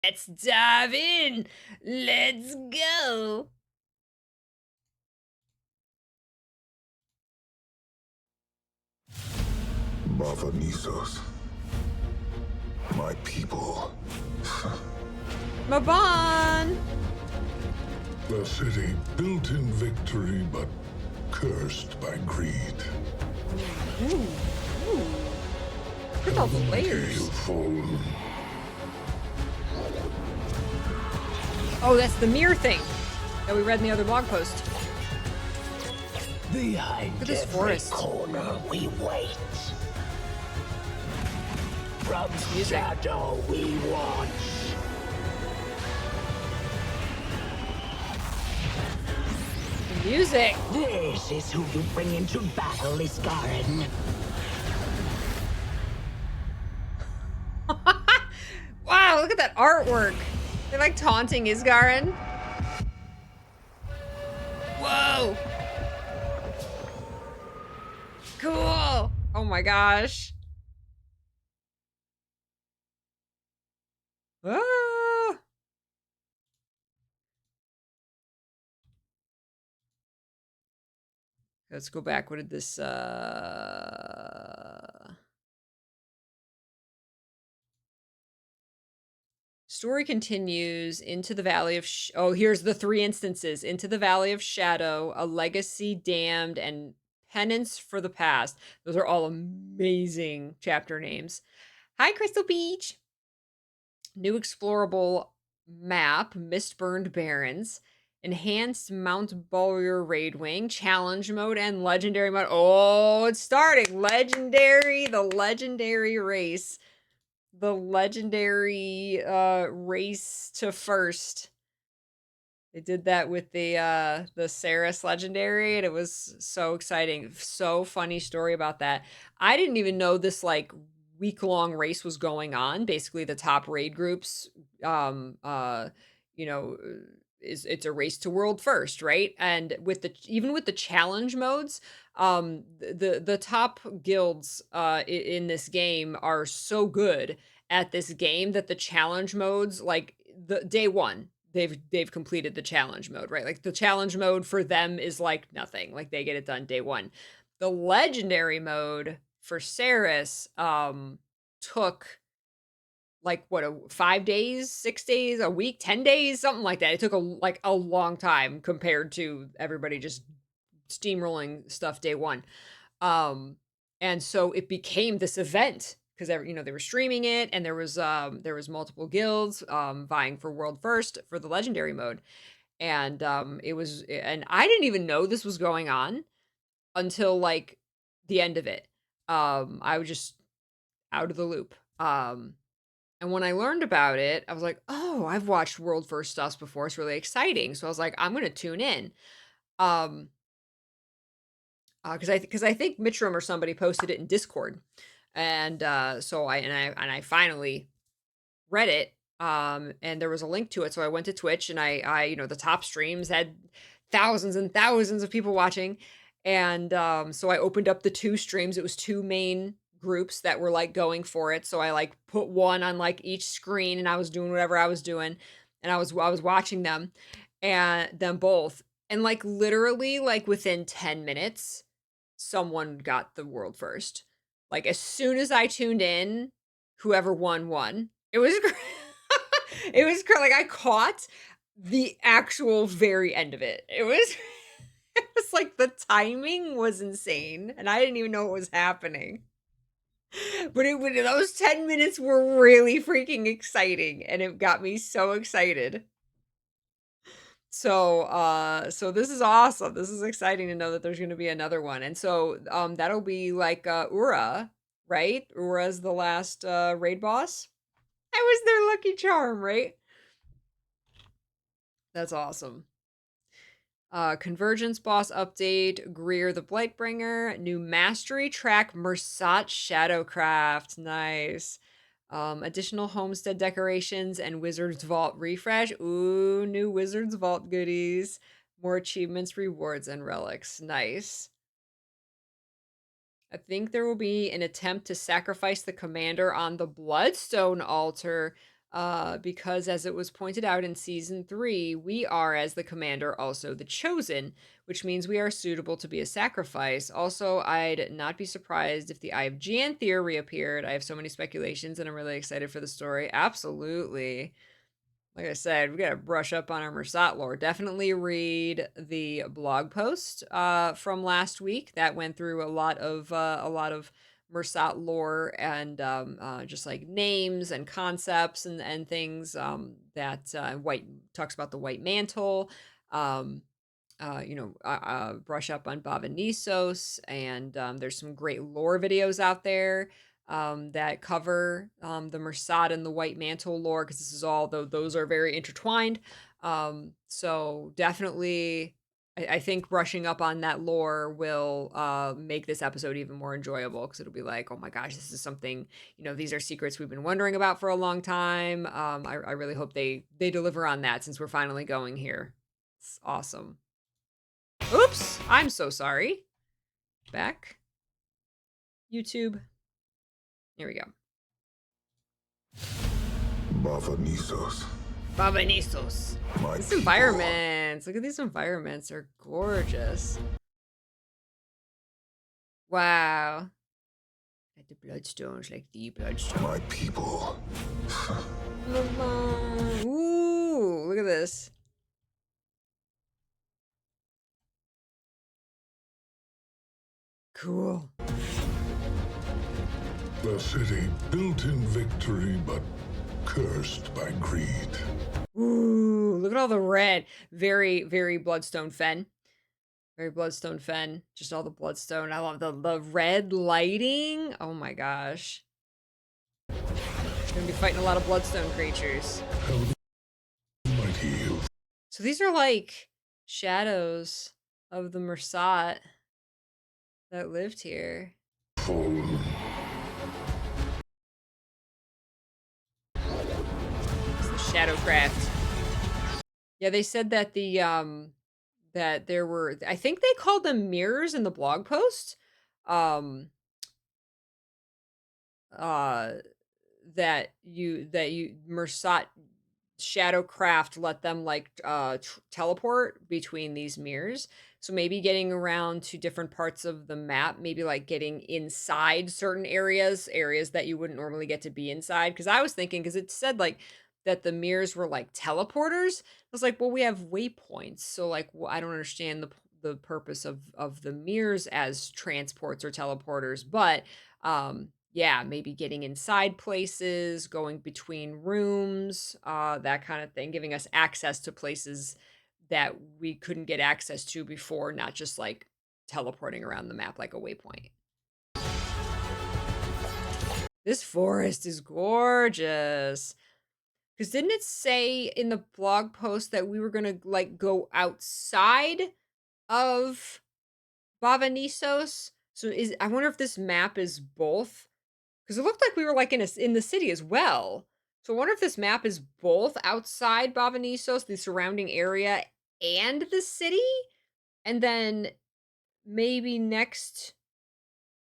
Let's dive in. Let's go. Mavanissos. My people. Maban. The city built in victory, but cursed by greed. Ooh. Look at all the layers. Fallen. Oh, that's the mirror thing that we read in the other blog post. Behind Look at this every forest. corner we wait. From Music. shadow we watch. The music. This is who you bring into battle, Isgarin. Wow, look at that artwork. They're like taunting Isgarin. Whoa. Cool. Oh my gosh. Ah. Let's go back. What did this story continues into the Valley of oh, here's the 3 instances. Into the Valley of Shadow, A Legacy Damned, and Penance for the Past. Those are all amazing chapter names. Hi, Crystal Beach. New explorable map, Mistburned Barrens. Enhanced Mount Bowyer Raid Wing, Challenge Mode, and Legendary Mode. Oh, it's starting. Legendary, the Legendary race. The Legendary race to first. They did that with the Saris Legendary, and it was so exciting. So funny story about that. I didn't even know this like week-long race was going on. Basically, the top raid groups, you know, it's a race to world first, right? And with the even with the challenge modes, the top guilds in this game are so good at this game that the challenge modes, like the day one, they've completed the challenge mode, right? Like the challenge mode for them is like nothing. Like they get it done day one. The legendary mode for Saris took like what, 5 days, 6 days, a week, 10 days, something like that. It took a long time compared to everybody just steamrolling stuff day one. And so it became this event because they were streaming it, and there was multiple guilds vying for world first for the legendary mode. And and I didn't even know this was going on until like the end of it. I was just out of the loop. And when I learned about it, I was like, oh, I've watched world first stuff before. It's really exciting. So I was like, I'm gonna tune in. Because I think Mitchum or somebody posted it in Discord, and so I finally read it, and there was a link to it, so I went to Twitch, and I the top streams had thousands and thousands of people watching, and so I opened up the 2 streams. It was 2 main groups that were like going for it, so I like put one on like each screen, and I was doing whatever I was doing, and I was watching them, and them both, and like literally like within 10 minutes someone got the world first. Like as soon as I tuned in, whoever won. It was it was like I caught the actual very end of it. It was it was like the timing was insane, and I didn't even know what was happening. But those 10 minutes were really freaking exciting, and it got me so excited. So this is awesome. This is exciting to know that there's going to be another one. And so that'll be like Ura, right? Ura's the last raid boss. I was their lucky charm, right? That's awesome. Convergence boss update, Greer the Blightbringer, new mastery track, Mersat Shadowcraft. Nice. Additional homestead decorations and Wizard's Vault refresh. Ooh, new Wizard's Vault goodies. More achievements, rewards, and relics. Nice. I think there will be an attempt to sacrifice the commander on the Bloodstone altar. because as it was pointed out in season 3, we are, as the commander, also the chosen, which means we are suitable to be a sacrifice. Also, I'd not be surprised if the Eye of Janthir reappeared. I have so many speculations, and I'm really excited for the story. Absolutely. Like I said, we gotta brush up on our Mersat lore. Definitely read the blog post from last week that went through a lot of Mersat lore and just like names and concepts and things that white talks about the white mantle. Um, brush up on Baba Nisos, and there's some great lore videos out there that cover the Mersat and the White Mantle lore, because this is all, though those are very intertwined. So definitely, I think brushing up on that lore will make this episode even more enjoyable, because it'll be like, oh my gosh, this is something, these are secrets we've been wondering about for a long time. I really hope they deliver on that, since we're finally going here. It's awesome. Oops, I'm so sorry. Back. YouTube. Here we go. Bavanisos. Babanisos. My These people. environments. Look at these environments. They're gorgeous. Wow. Like the bloodstones, like the bloodstone. My people. Ooh, look at this. Cool. The city built in victory, but cursed by greed. Ooh, look at all the red. Very, very Bloodstone Fen. Very Bloodstone Fen. Just all the Bloodstone. I love the red lighting. Oh my gosh. Gonna be fighting a lot of Bloodstone creatures. Mighty hills. So these are like shadows of the Mersat that lived here. Fallen. It's the Shadowcraft. Yeah, they said that that there were, I think they called them mirrors in the blog post. Um uh that you Mersat Shadowcraft let them like teleport between these mirrors. So maybe getting around to different parts of the map, maybe like getting inside certain areas that you wouldn't normally get to be inside. Because I was thinking, because it said like that the mirrors were like teleporters. I was like, well, we have waypoints, so like, I don't understand the purpose of the mirrors as transports or teleporters. But yeah, maybe getting inside places, going between rooms, that kind of thing, giving us access to places that we couldn't get access to before, not just like teleporting around the map like a waypoint. This forest is gorgeous. Because didn't it say in the blog post that we were gonna like go outside of Bavanisos? So I wonder if this map is both. Because it looked like we were like in the city as well. So I wonder if this map is both outside Bavanisos, the surrounding area, and the city? And then maybe next,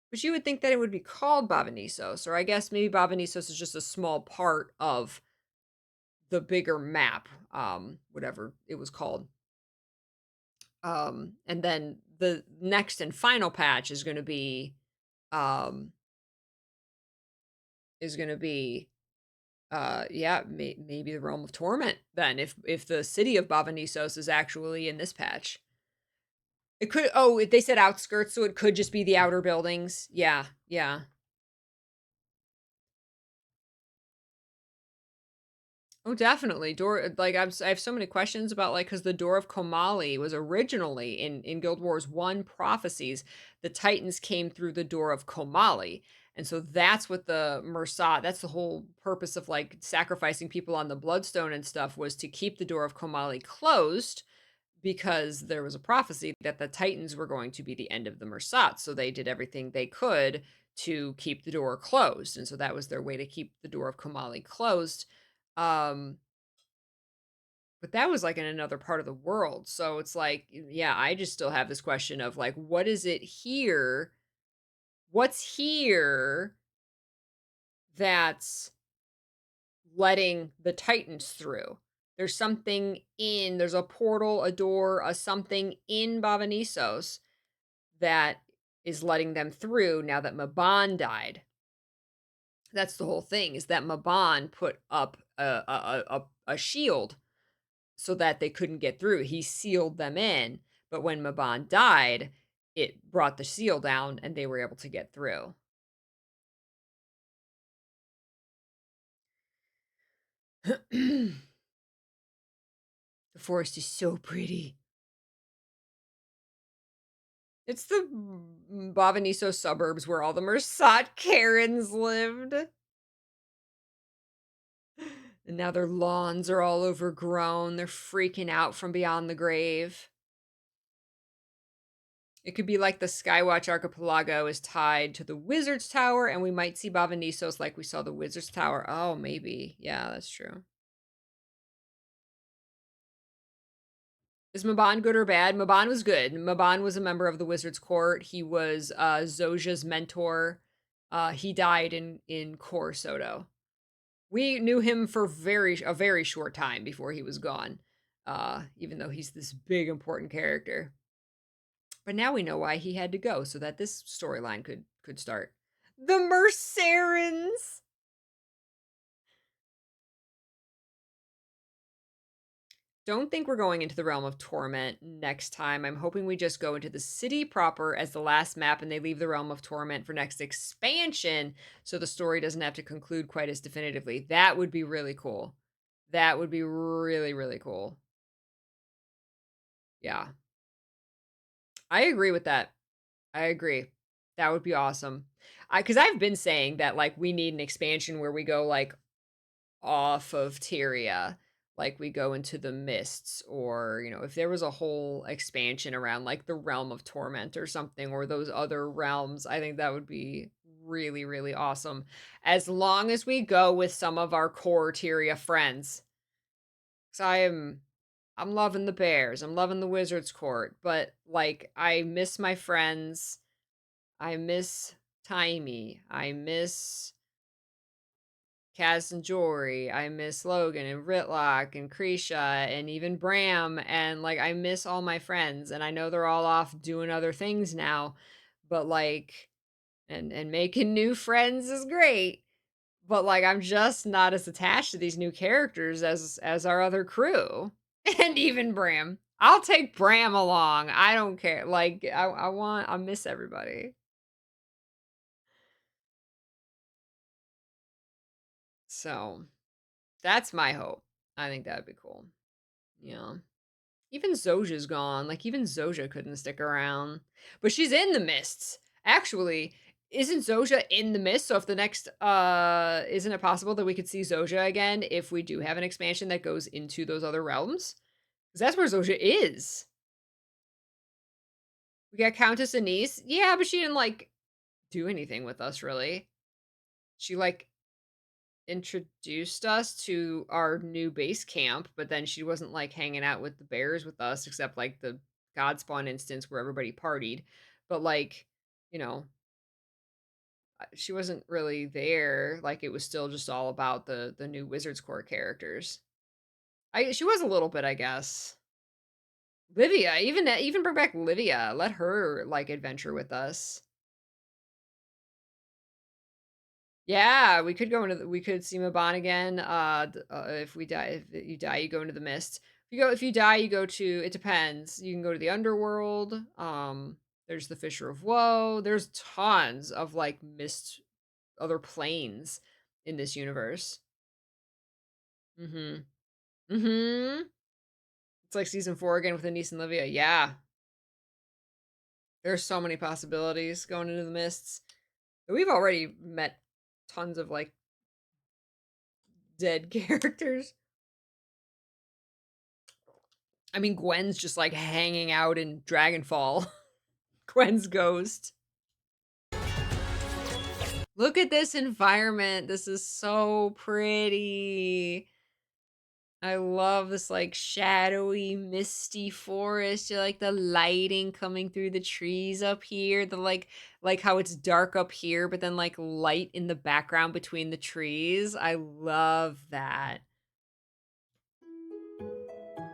but you would think that it would be called Bavanisos, or I guess maybe Bavanisos is just a small part of the bigger map, whatever it was called. And then the next and final patch is going to be, um, yeah, maybe the Realm of Torment. Then, if the city of Bavanisos is actually in this patch, it could. Oh, they said outskirts, so it could just be the outer buildings. Yeah, yeah. Oh, definitely. Like I have so many questions about like, because the Door of Komali was originally in Guild Wars 1 Prophecies, the Titans came through the Door of Komali. And so that's what the Mersat, that's the whole purpose of like sacrificing people on the Bloodstone and stuff, was to keep the Door of Komali closed, because there was a prophecy that the Titans were going to be the end of the Mersat. So they did everything they could to keep the door closed. And so that was their way to keep the Door of Komali closed. Um, but that was like in another part of the world. So it's like, yeah, I just still have this question of like, what is it here? What's here that's letting the Titans through. There's there's a portal, a door, a something in Bavanisos that is letting them through now that Maban died. That's the whole thing, is that Maban put up a shield so that they couldn't get through. He sealed them in, but when Maban died, it brought the seal down and they were able to get through. The forest is so pretty. It's the Bavaniso suburbs where all the Mersat Karens lived. And now their lawns are all overgrown. They're freaking out from beyond the grave. It could be like the Skywatch Archipelago is tied to the Wizard's Tower, and we might see Bavanisos like we saw the Wizard's Tower. Oh, maybe. Yeah, that's true. Is Maban good or bad? Maban was good. Maban was a member of the Wizard's Court. He was Zoja's mentor. He died in Kor Soto. We knew him for a very short time before he was gone, even though he's this big important character. But now we know why he had to go, so that this storyline could start. The Mercerans! Don't think we're going into the Realm of Torment next time. I'm hoping we just go into the city proper as the last map and they leave the Realm of Torment for next expansion so the story doesn't have to conclude quite as definitively. That would be really cool. That would be really, really cool. Yeah. I agree with that. I agree. That would be awesome. Because I've been saying that, like, we need an expansion where we go, like, off of Tyria, like we go into the mists, or if there was a whole expansion around like the Realm of Torment or something, or those other realms, I think that would be really, really awesome, as long as we go with some of our core Tyria friends. So I'm loving the bears, I'm loving the Wizard's Court, but like I miss my friends, I miss Taimi, I miss Kaz and Jory, I miss Logan and Ritlock and Krisha and even Bram, and like I miss all my friends, and I know they're all off doing other things now, but like and making new friends is great, but like I'm just not as attached to these new characters as our other crew. And even Bram. I'll take Bram along. I don't care. Like I miss everybody. So that's my hope. I think that'd be cool. Yeah. Even Zoja's gone. Like, even Zoja couldn't stick around. But she's in the mists. Actually, isn't Zoja in the mist? So if the next isn't it possible that we could see Zoja again if we do have an expansion that goes into those other realms? Because that's where Zoja is. We got Countess Anise. Yeah, but she didn't like do anything with us really. She like introduced us to our new base camp, but then she wasn't like hanging out with the bears with us, except like the Godspawn instance where everybody partied. But like, you know, she wasn't really there. Like it was still just all about the new Wizards Court characters. She was a little bit, I guess. Livia, even bring back Livia. Let her like adventure with us. Yeah, we could go into we could see Maban again. If we die, if you die, you go into the mist. If you die, you go to. It depends. You can go to the underworld. There's the Fissure of Woe. There's tons of like mist, other planes in this universe. Mm-hmm. Mm-hmm. It's like season 4 again with Anise and Livia. Yeah, there's so many possibilities going into the mists. We've already met tons of like dead characters. I mean, Gwen's just like hanging out in Dragonfall. Gwen's ghost. Look at this environment. This is so pretty. I love this like shadowy, misty forest. You like the lighting coming through the trees up here. The like how it's dark up here, but then like light in the background between the trees. I love that.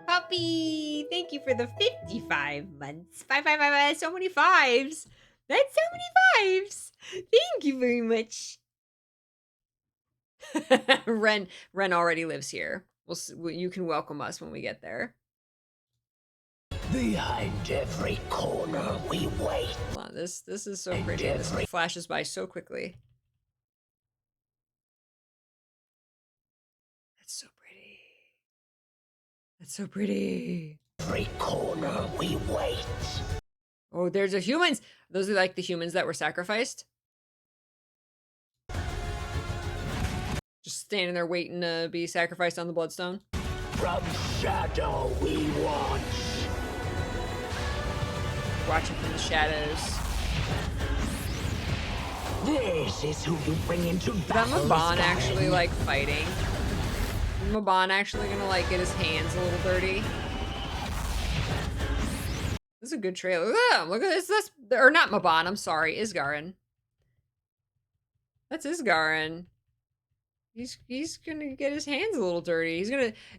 Puppy, thank you for the 55 months. Five, five, five, five, so many fives. That's so many fives. Thank you very much. Ren already lives here. You can welcome us when we get there. Behind every corner we wait. Hold on, this is so pretty. This flashes by so quickly. That's so pretty. That's so pretty. Every corner we wait. Oh, there's the humans. Those are like the humans that were sacrificed. Just standing there waiting to be sacrificed on the bloodstone. From shadow we watch. Watching from the shadows. This is who you bring into battle. Is that Mabon actually like fighting? Is Mabon actually gonna like get his hands a little dirty? This is a good trailer. Look at this. That's or not Mabon. I'm sorry, Isgarin. That's Isgarin. He's gonna get his hands a little dirty.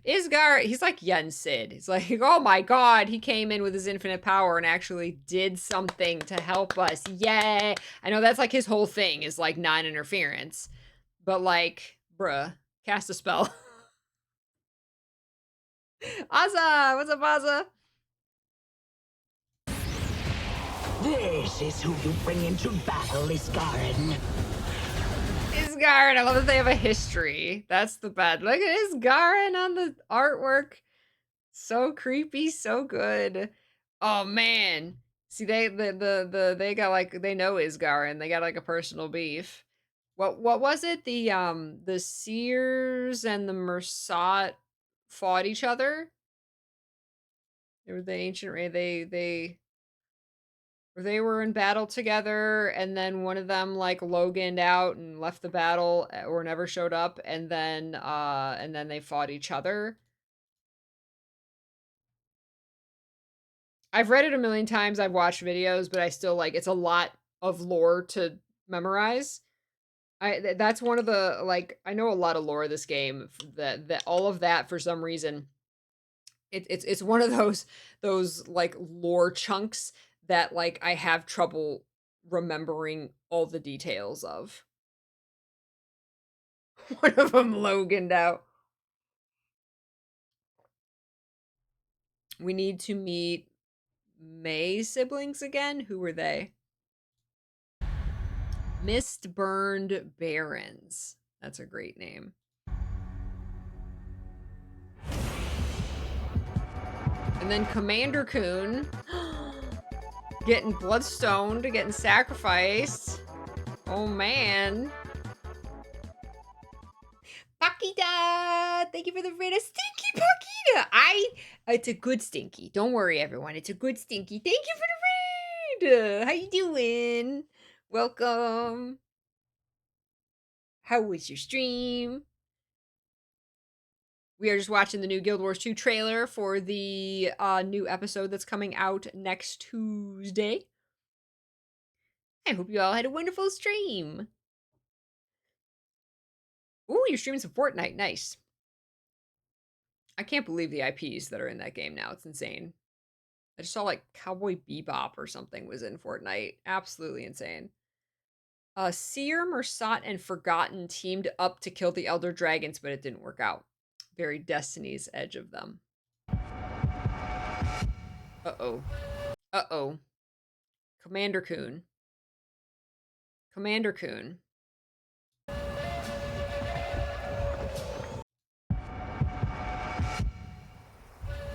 He's like Yen Sid. He's like, oh my god, he came in with his infinite power and actually did something to help us. Yay! I know that's like his whole thing is like non-interference. But like, bruh, cast a spell. Asa! What's up, Asa? This is who you bring into battle, Isgarin. Isgarin, I love that they have a history. That's the bad. Look at Isgarin on the artwork. So creepy, so good. Oh man. See, they got like they know Isgarin. They got like a personal beef. What was it? The Seers and the Mersat fought each other. They were the ancient race. They were in battle together, and then one of them like Loganed out and left the battle or never showed up, and then they fought each other. I've read it a million times, I've watched videos, but I still like it's a lot of lore to memorize. That's one of the like I know a lot of lore of this game that all of that for some reason it's one of those like lore chunks that like I have trouble remembering all the details of. One of them Loganed out. We need to meet May's siblings again. Who were they? Mist-burned Barons. That's a great name. And then Commander Coon getting bloodstoned, getting sacrificed. Oh man. Pakita! Thank you for the raid. A stinky Pakita! It's a good stinky. Don't worry, everyone. It's a good stinky. Thank you for the raid! How you doing? Welcome. How was your stream? We are just watching the new Guild Wars 2 trailer for the new episode that's coming out next Tuesday. I hope you all had a wonderful stream. Ooh, you're streaming some Fortnite. Nice. I can't believe the IPs that are in that game now. It's insane. I just saw like Cowboy Bebop or something was in Fortnite. Absolutely insane. Seer, Mersat, and Forgotten teamed up to kill the Elder Dragons, but it didn't work out. Very Destiny's Edge of them. Uh-oh. Uh-oh. Commander Coon. Commander Coon.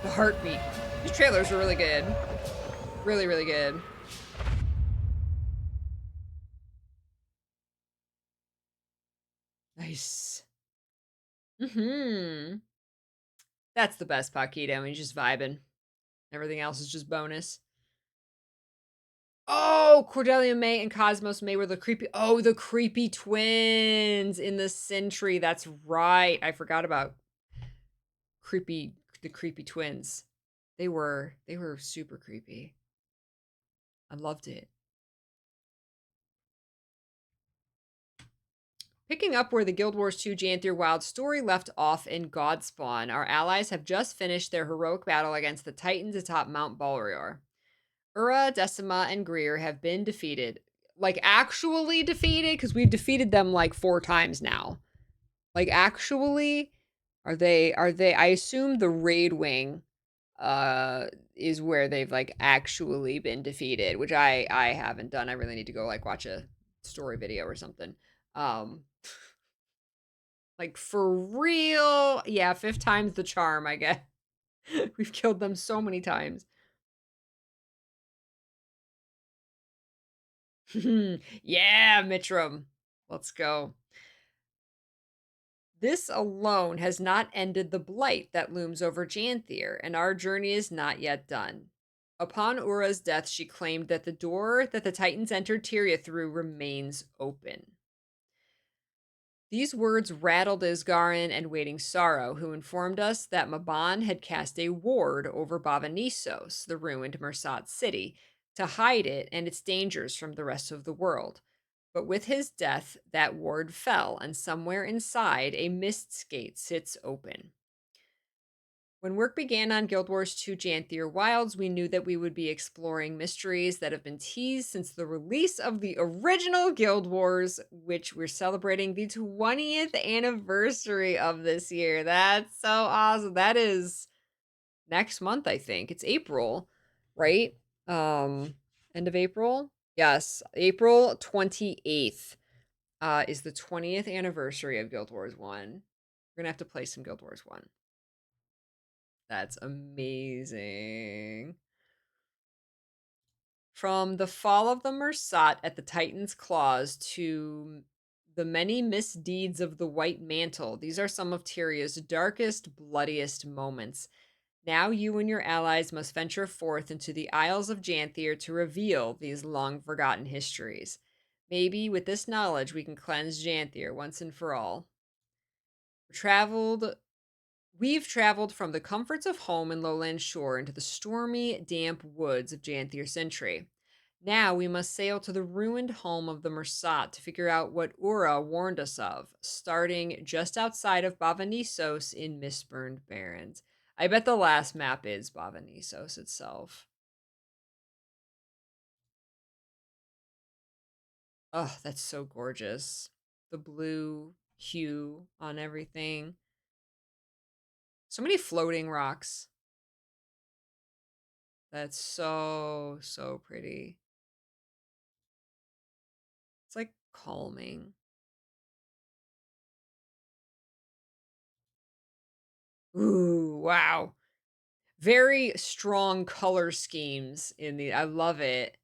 The heartbeat. These trailers are really good. Really, really good. Nice. Mm-hmm. That's the best Paquito. I mean, just vibing. Everything else is just bonus. Oh, Cordelia May and Cosmos May were the creepy twins in the Sentry. That's right. I forgot about creepy the creepy twins. They were super creepy. I loved it. Picking up where the Guild Wars 2 Janthir Wild story left off in Godspawn, our allies have just finished their heroic battle against the Titans atop Mount Balrior. Ura, Decima, and Greer have been defeated. Like, actually defeated? Because we've defeated them like 4 times now. Like, actually? Are they I assume the raid wing is where they've like actually been defeated, which I haven't done. I really need to go like watch a story video or something. Um like for real. Yeah, fifth time's the charm, I guess. We've killed them so many times. Yeah, Mitram. Let's go. This alone has not ended the blight that looms over Janthir, and our journey is not yet done. Upon Ura's death, she claimed that the door that the Titans entered Tyria through remains open. These words rattled Isgarin and Waiting Sorrow, who informed us that Maban had cast a ward over Bavanissos, the ruined Mersat city, to hide it and its dangers from the rest of the world. But with his death, that ward fell, and somewhere inside, a mist gate sits open. When work began on Guild Wars 2 Janthir Wilds, we knew that we would be exploring mysteries that have been teased since the release of the original Guild Wars, which we're celebrating the 20th anniversary of this year. That's so awesome. That is next month, I think. It's April, right? End of April? Yes, April 28th is the 20th anniversary of Guild Wars 1. We're gonna have to play some Guild Wars 1. That's amazing. From the fall of the Mersat at the Titan's claws to the many misdeeds of the White Mantle, these are some of Tyria's darkest, bloodiest moments. Now you and your allies must venture forth into the Isles of Janthir to reveal these long-forgotten histories. Maybe with this knowledge we can cleanse Janthir once and for all. We've traveled from the comforts of home in Lowland Shore into the stormy, damp woods of Janthir Sentry. Now we must sail to the ruined home of the Mersat to figure out what Ura warned us of, starting just outside of Bavanissos in Mistburned Barrens. I bet the last map is Bavanissos itself. Oh, that's so gorgeous. The blue hue on everything. So many floating rocks. That's so, so pretty. It's like calming. Ooh, wow. Very strong color schemes in the I love it.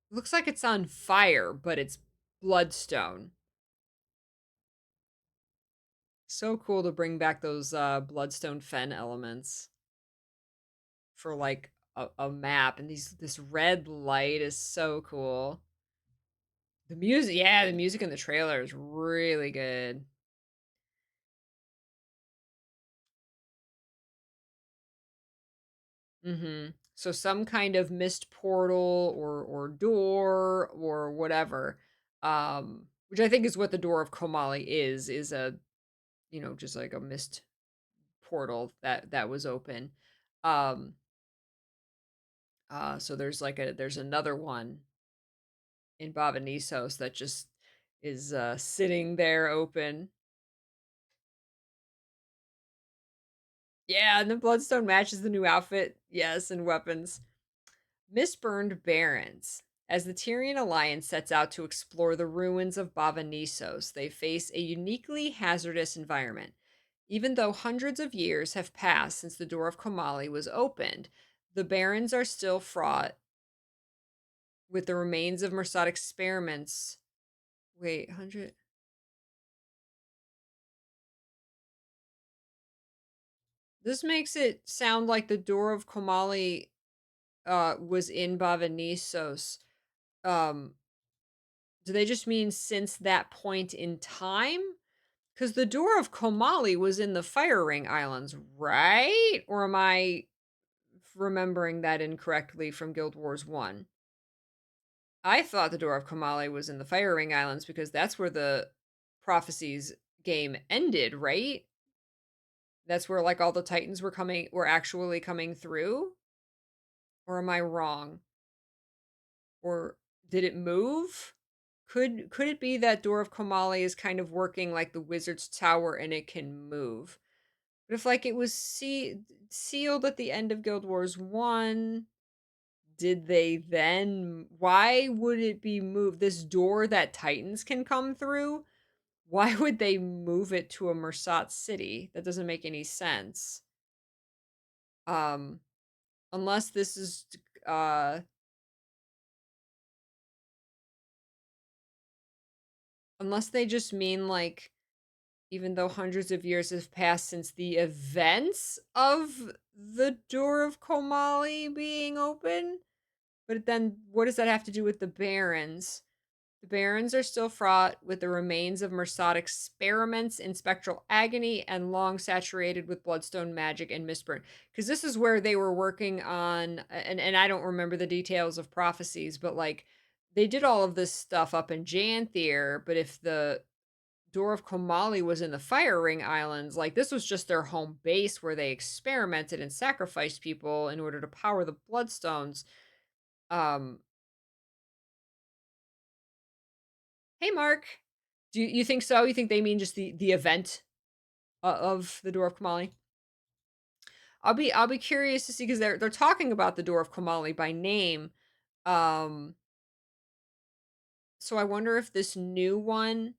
Looks like it's on fire, but it's bloodstone. So cool to bring back those bloodstone fen elements for like a map, and this red light is so cool. The music, yeah, the music in the trailer is really good. So some kind of mist portal or door or whatever, which I think is what the door of Komali is a just like a mist portal that was open. Um, so there's another one in Bavanissos that just is sitting there open. Yeah, and the bloodstone matches the new outfit. Yes, and weapons. Mistburned Barrens. As the Tyrian alliance sets out to explore the ruins of Bavanissos, they face a uniquely hazardous environment. Even though hundreds of years have passed since the door of Komali was opened, the Barrens are still fraught with the remains of Mersat experiments. Wait, 100. This makes it sound like the door of Komali was in Bavanissos. Um, Do they just mean since that point in time? Because the door of Komali was in the Fire Ring Islands, right? Or am I remembering that incorrectly from Guild Wars 1? I thought the door of Komali was in the Fire Ring Islands because that's where the Prophecies game ended, right? That's where like all the Titans were actually coming through? Or am I wrong? Or did it move? Could it be that Door of Komali is kind of working like the Wizard's Tower and it can move? But if like it was sealed at the end of Guild Wars 1, did they then why would it be moved? This door that Titans can come through? Why would they move it to a Mersat city? That doesn't make any sense. Um unless this is uh unless they just mean like even though hundreds of years have passed since the events of the Door of Komali being open. But then what does that have to do with the Barrens? The Barrens are still fraught with the remains of Mersat experiments in spectral agony and long saturated with bloodstone magic and mistburn. Because this is where they were working on, and I don't remember the details of prophecies, but like they did all of this stuff up in Janthir. But if the Door of Komali was in the Fire Ring Islands, like this was just their home base where they experimented and sacrificed people in order to power the Bloodstones. Um, hey Mark, do you think so? You think they mean just the event of the Door of Komali? I'll be curious to see because they're talking about the Door of Komali by name. Um, so I wonder if this new one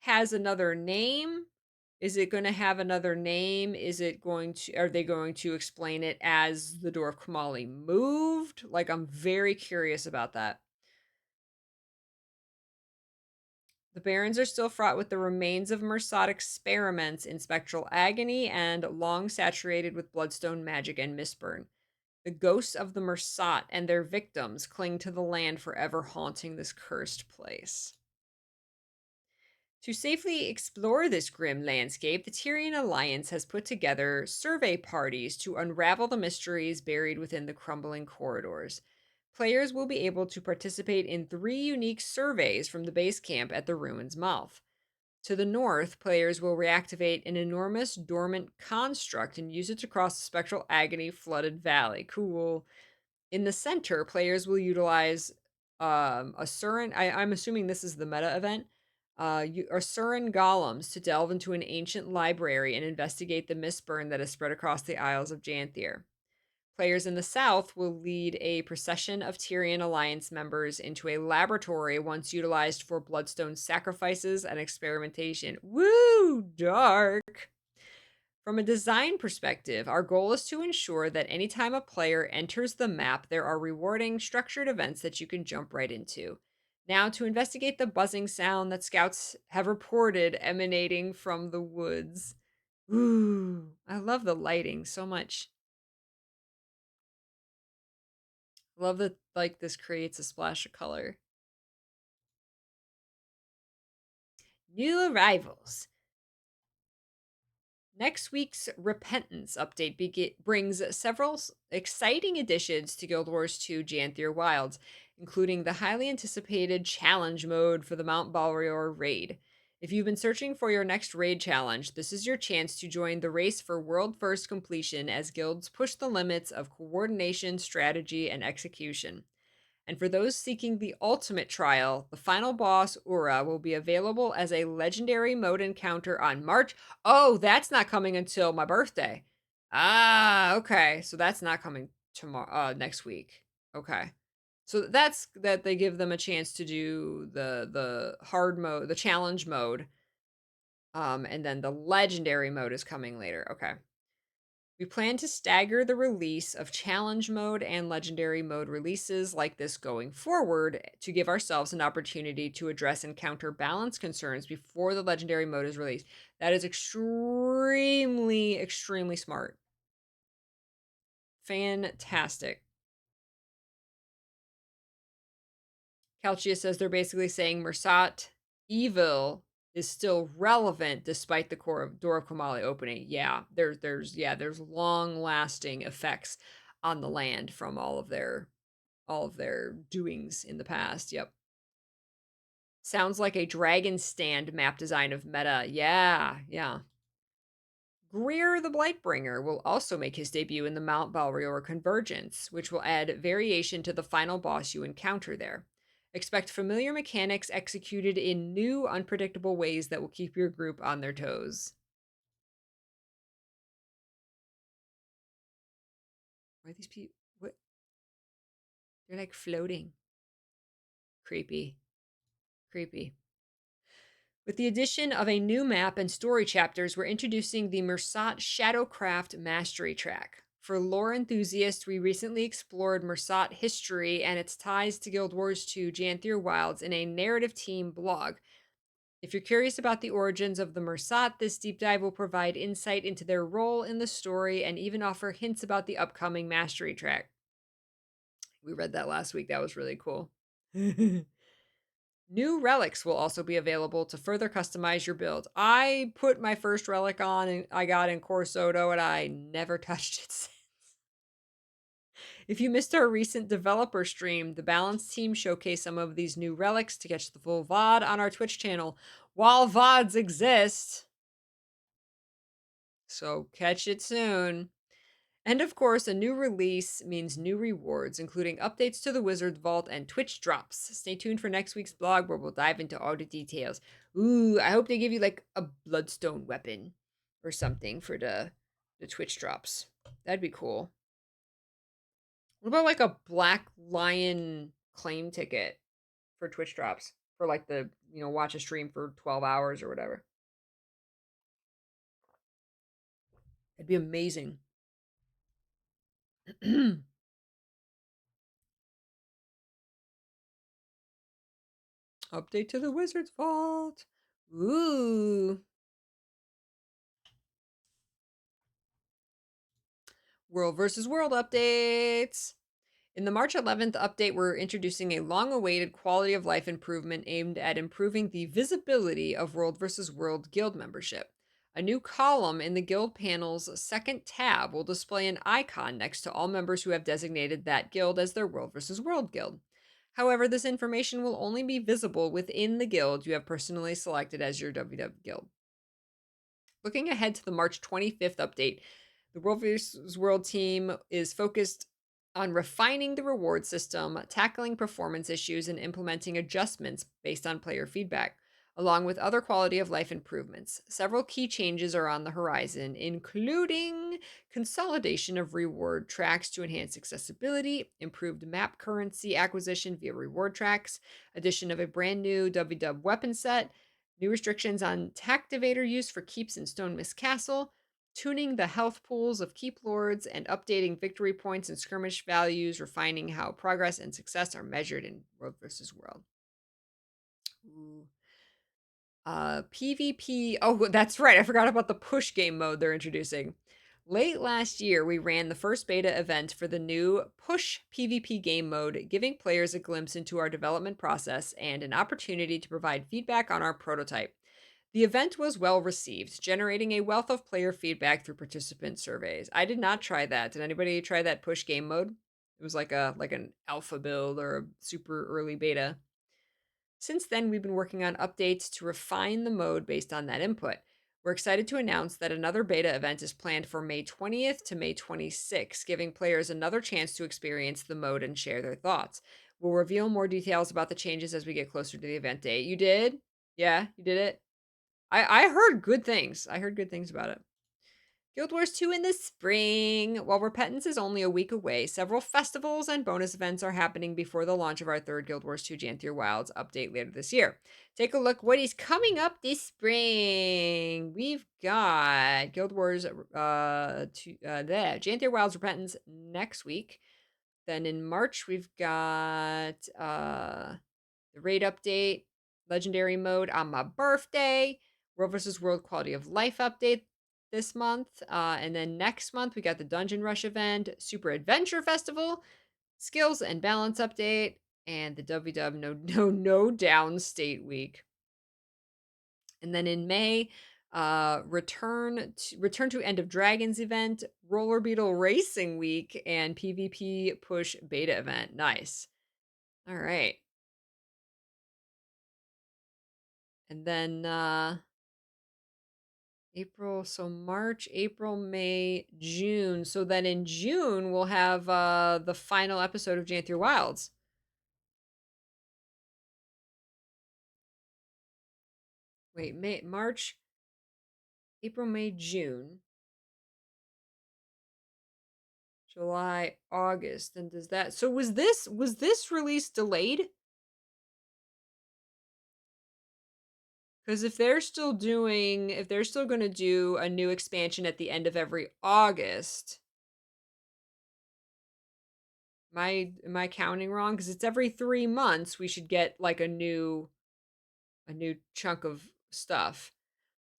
has another name. Is it going to have another name? Is it going to, are they going to explain it as the Door of Komali moved? Like, I'm very curious about that. The Barrens are still fraught with the remains of Mersat experiments in spectral agony and long saturated with bloodstone magic and mistburn. The ghosts of the Mersat and their victims cling to the land forever, haunting this cursed place. To safely explore this grim landscape, the Tyrian Alliance has put together survey parties to unravel the mysteries buried within the crumbling corridors. Players will be able to participate in 3 unique surveys from the base camp at the ruin's mouth. To the north, players will reactivate an enormous dormant construct and use it to cross the spectral agony flooded valley. Cool. In the center, players will utilize Asuran. I'm assuming this is the meta event. Asuran golems to delve into an ancient library and investigate the mistburn that has spread across the Isles of Janthir. Players in the south will lead a procession of Tyrian Alliance members into a laboratory once utilized for bloodstone sacrifices and experimentation. Woo, dark! From a design perspective, our goal is to ensure that anytime a player enters the map, there are rewarding, structured events that you can jump right into. Now, to investigate the buzzing sound that scouts have reported emanating from the woods. Ooh, I love the lighting so much. Love that, like, this creates a splash of color. New arrivals. Next week's Repentance update brings several exciting additions to Guild Wars 2 Janthir Wilds, including the highly anticipated challenge mode for the Mount Balrior raid. If you've been searching for your next raid challenge, this is your chance to join the race for world first completion as guilds push the limits of coordination, strategy, and execution. And for those seeking the ultimate trial, the final boss, Ura, will be available as a legendary mode encounter on March. Oh, that's not coming until my birthday. Ah, okay. So that's not coming tomorrow, next week. Okay. So that's that they give them a chance to do the hard mode, the challenge mode. And then the legendary mode is coming later. Okay. We plan to stagger the release of challenge mode and legendary mode releases like this going forward to give ourselves an opportunity to address and counter balance concerns before the legendary mode is released. That is extremely, extremely smart. Fantastic. Calcia says they're basically saying Mersat evil is still relevant despite the core of Door of Kamali opening. Yeah, there's long lasting effects on the land from all of their doings in the past. Yep. Sounds like a dragon stand map design of meta. Yeah, yeah. Greer the Blightbringer will also make his debut in the Mount Balrior Convergence, which will add variation to the final boss you encounter there. Expect familiar mechanics executed in new, unpredictable ways that will keep your group on their toes. Why are these people? What? They're like floating. Creepy. Creepy. With the addition of a new map and story chapters, we're introducing the Mersat Shadowcraft Mastery Track. For lore enthusiasts, we recently explored Mersat history and its ties to Guild Wars 2 Janthir Wilds in a narrative team blog. If you're curious about the origins of the Mersat, this deep dive will provide insight into their role in the story and even offer hints about the upcoming Mastery Track. We read that last week. That was really cool. New relics will also be available to further customize your build. I put my first relic on and I got in Corsoto and I never touched it since. If you missed our recent developer stream, the Balance team showcased some of these new relics to catch the full VOD on our Twitch channel while VODs exist. So catch it soon. And of course, a new release means new rewards, including updates to the Wizard Vault and Twitch drops. Stay tuned for next week's blog where we'll dive into all the details. Ooh, I hope they give you like a bloodstone weapon or something for the Twitch drops. That'd be cool. What about like a Black Lion claim ticket for Twitch drops? For like the, watch a stream for 12 hours or whatever. It'd be amazing. Update to the Wizard's Vault. Ooh. World versus World updates. In the March 11th update, we're introducing a long awaited quality of life improvement aimed at improving the visibility of World vs. World guild membership. A new column in the guild panel's second tab will display an icon next to all members who have designated that guild as their World vs. World guild. However, this information will only be visible within the guild you have personally selected as your WW guild. Looking ahead to the March 25th update, the World vs. World team is focused on refining the reward system, tackling performance issues, and implementing adjustments based on player feedback, along with other quality of life improvements. Several key changes are on the horizon, including consolidation of reward tracks to enhance accessibility, improved map currency acquisition via reward tracks, addition of a brand new WW weapon set, new restrictions on Tactivator use for keeps in Stonemist Castle, tuning the health pools of keep lords, and updating victory points and skirmish values, refining how progress and success are measured in World vs. World. Ooh. PvP. Oh, that's right. I forgot about the push game mode they're introducing. Late last year, we ran the first beta event for the new Push PvP game mode, giving players a glimpse into our development process and an opportunity to provide feedback on our prototype. The event was well received, generating a wealth of player feedback through participant surveys. I did not try that. Did anybody try that push game mode? It was like an alpha build or a super early beta. Since then, we've been working on updates to refine the mode based on that input. We're excited to announce that another beta event is planned for May 20th to May 26th, giving players another chance to experience the mode and share their thoughts. We'll reveal more details about the changes as we get closer to the event date. You did? Yeah, you did it? I heard good things. I heard good things about it. Guild Wars 2 in the spring. While Repentance is only a week away, several festivals and bonus events are happening before the launch of our third Guild Wars 2 Janthir Wilds update later this year. Take a look what is coming up this spring. We've got Guild Wars Janthir Wilds Repentance next week. Then in March, we've got the raid update, legendary mode on my birthday, World vs. World quality of life update this month. And then next month, we got the Dungeon Rush event, Super Adventure Festival, skills and balance update, and the WW no downstate week. And then in May, return to End of Dragons event, Roller Beetle Racing Week, and PvP Push Beta event. Nice. All right. And then April, so March, April, May, June. So then in June we'll have the final episode of Janthir Wilds. Wait, March, April, May, June, July, August. And does that, so was this release delayed? Because if they're still going to do a new expansion at the end of every August, am I counting wrong? Because it's every 3 months we should get like a new chunk of stuff.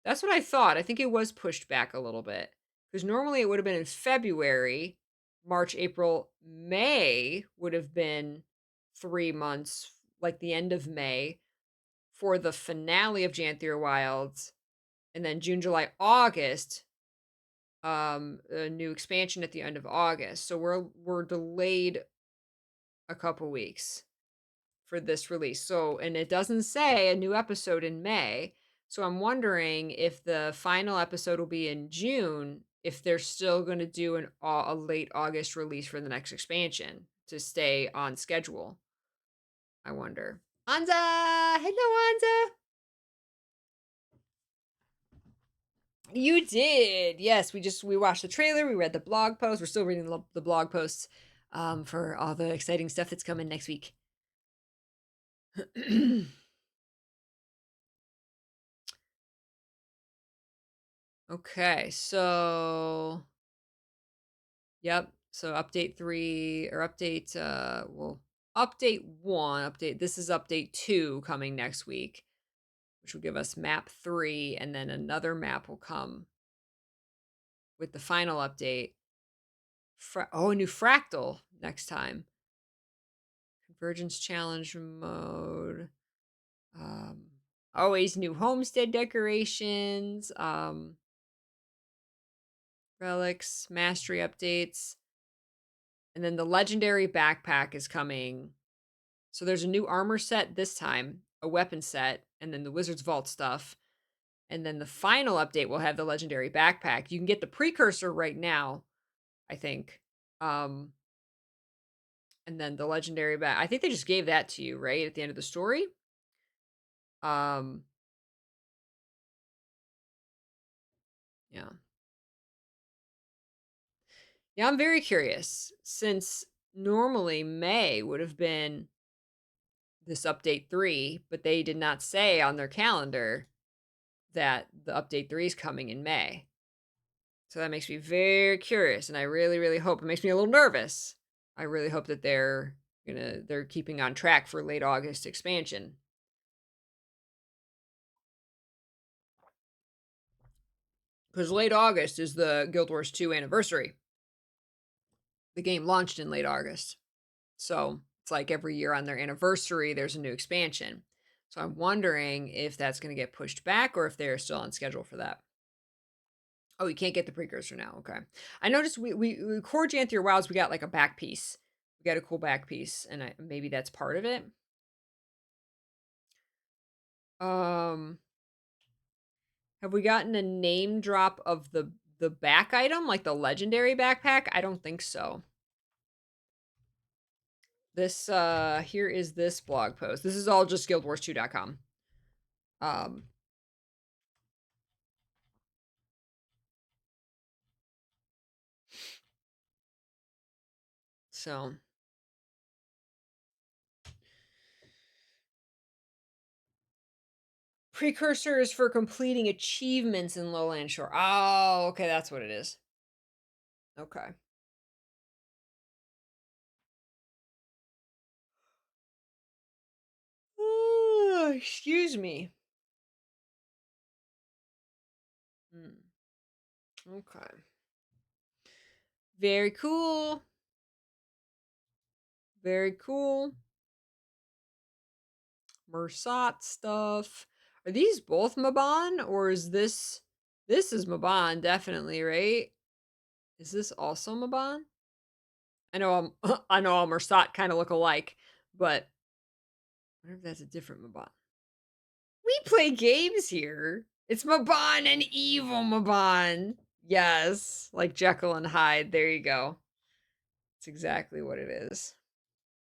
That's what I thought. I think it was pushed back a little bit because normally it would have been in February, March, April, May would have been 3 months, like the end of May for the finale of Janthir Wilds, and then June, July, August, a new expansion at the end of August. So we're delayed a couple weeks for this release. So, and it doesn't say a new episode in May. So I'm wondering if the final episode will be in June, if they're still going to do a late August release for the next expansion to stay on schedule. I wonder. Anza! Hello, Anza! You did. Yes, we watched the trailer, we read the blog post. We're still reading the blog posts for all the exciting stuff that's coming next week. Okay, so yep. So update 3 or update update 1, this is update 2 coming next week, which will give us map 3, and then another map will come with the final update. A new fractal next time. Convergence challenge mode. Always new homestead decorations, relics, mastery updates. And then the legendary backpack is coming. So there's a new armor set this time, a weapon set, and then the Wizard's Vault stuff. And then the final update will have the legendary backpack. You can get the precursor right now, I think. And then the legendary I think they just gave that to you, right? At the end of the story. Yeah. Yeah, I'm very curious since normally May would have been this update 3, but they did not say on their calendar that the update 3 is coming in May. So that makes me very curious, and I really, really hope, it makes me a little nervous. I really hope that they're keeping on track for late August expansion. Because late August is the Guild Wars 2 anniversary. The game launched in late August. So it's like every year on their anniversary, there's a new expansion. So I'm wondering if that's going to get pushed back or if they're still on schedule for that. Oh, you can't get the precursor now. Okay. I noticed we Core Janthir Wilds, we got like a back piece. We got a cool back piece, and maybe that's part of it. Have we gotten a name drop of the back item, like the legendary backpack? I don't think so. This here is this blog post. This is all just guildwars2.com. So precursor is for completing achievements in Lowland Shore. Oh, okay, that's what it is. Okay. Excuse me. Okay. Very cool. Very cool. Mersat stuff. Are these both Maban, or is this is Maban, definitely, right? Is this also Maban? I know I know all Mersat kind of look alike, but I wonder if that's a different Maban. We play games here. It's Maban and evil Maban. Yes, like Jekyll and Hyde. There you go. It's exactly what it is.